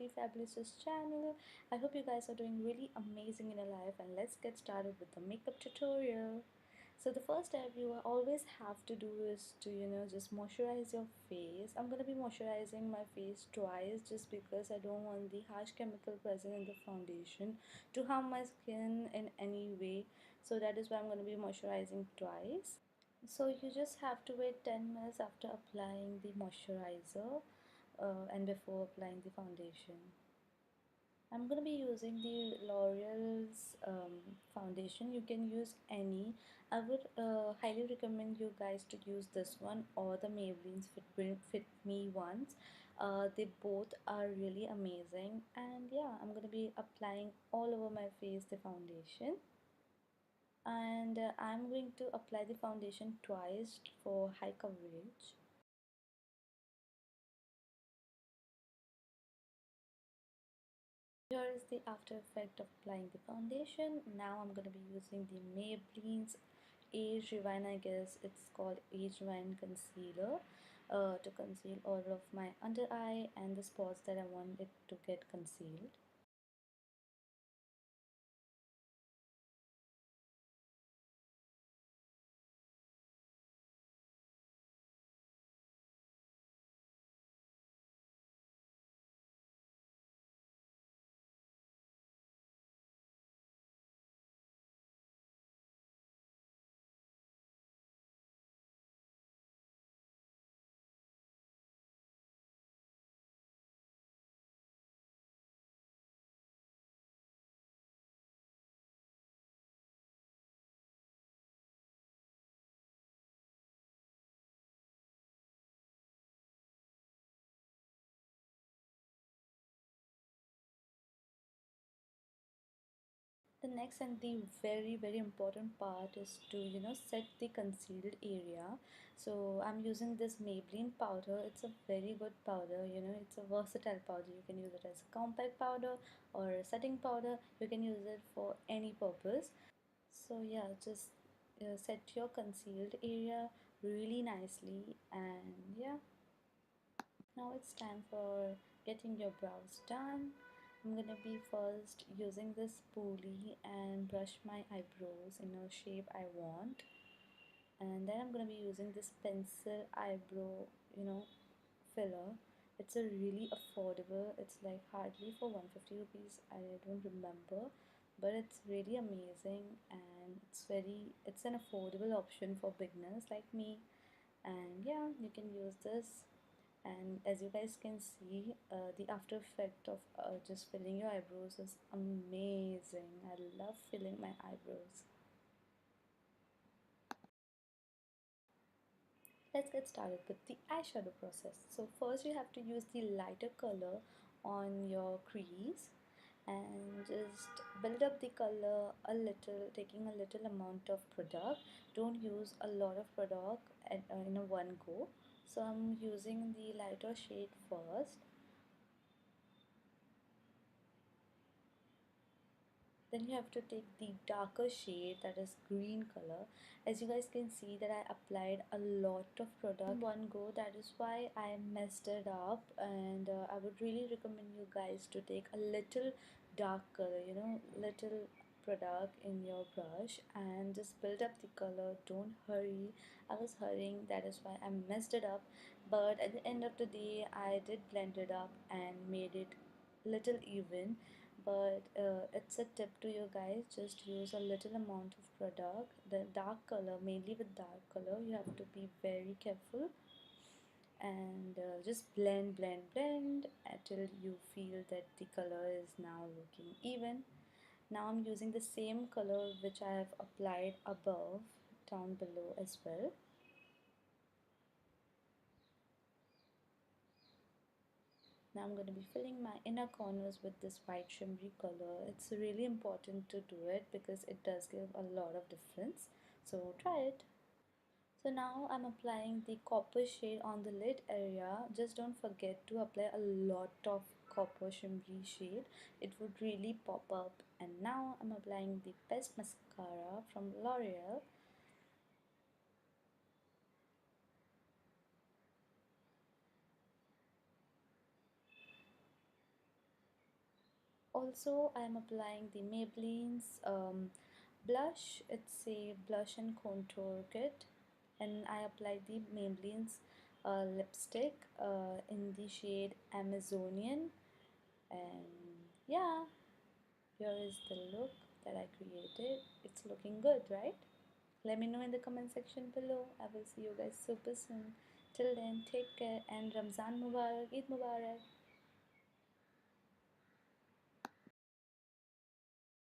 Simply Fabulous channel. I hope you guys are doing really amazing in your life, and let's get started with the makeup tutorial. So the first step you always have to do is to just moisturize your face. I'm gonna be moisturizing my face twice just because I don't want the harsh chemical present in the foundation to harm my skin in any way. So that is why I'm gonna be moisturizing twice. So you just have to wait 10 minutes after applying the moisturizer and before applying the foundation. I'm going to be using the L'Oreal's foundation. You can use any. I would highly recommend you guys to use this one or the Maybelline's Fit Me ones. They both are really amazing, and yeah, I'm going to be applying all over my face the foundation. And I'm going to apply the foundation twice for high coverage. Here is the after effect of applying the foundation. Now I'm going to be using the Maybelline's Age Rewind, I guess it's called Age Rewind Concealer, to conceal all of my under eye and the spots that I want it to get concealed. The next and the very important part is to set the concealed area. So I'm using this Maybelline powder. It's a very good powder. It's a versatile powder. You can use it as a compact powder or a setting powder. You can use it for any purpose. So yeah, just set your concealed area really nicely, and yeah, now it's time for getting your brows done. I'm gonna be first using this spoolie and brush my eyebrows in a shape I want, and then I'm gonna be using this pencil eyebrow filler. It's a really affordable, it's like hardly for 150 rupees, I don't remember, but it's really amazing, and it's an affordable option for beginners like me. And yeah, you can use this, and as you guys can see, the after effect of just filling your eyebrows is amazing. I love filling my eyebrows. Let's get started with the eyeshadow process. So first you have to use the lighter color on your crease and just build up the color a little, taking a little amount of product. Don't use a lot of product in a one go. So I'm using the lighter shade first. Then you have to take the darker shade, that is green color. As you guys can see that I applied a lot of product in one go, that is why I messed it up, and I would really recommend you guys to take a little dark color, little product in your brush and just build up the color. Don't hurry. I was hurrying, that is why I messed it up, but at the end of the day I did blend it up and made it little even. But it's a tip to you guys, just use a little amount of product, the dark color, mainly with dark color you have to be very careful, and just blend until you feel that the color is now looking even. Now I'm using the same color which I have applied above, down below as well. Now I'm going to be filling my inner corners with this white shimmery color. It's really important to do it because it does give a lot of difference. So try it. So now I'm applying the copper shade on the lid area. Just don't forget to apply a lot of copper shimmery shade. It would really pop up. And now I'm applying the best mascara from L'Oreal. Also, I am applying the Maybelline's blush. It's a blush and contour kit, and I applied the Maybelline's lipstick in the shade Amazonian. And yeah, here is the look that I created. It's looking good, right? Let me know in the comment section below. I will see you guys super soon. Till then, take care and Ramzan Mubarak, Eid Mubarak.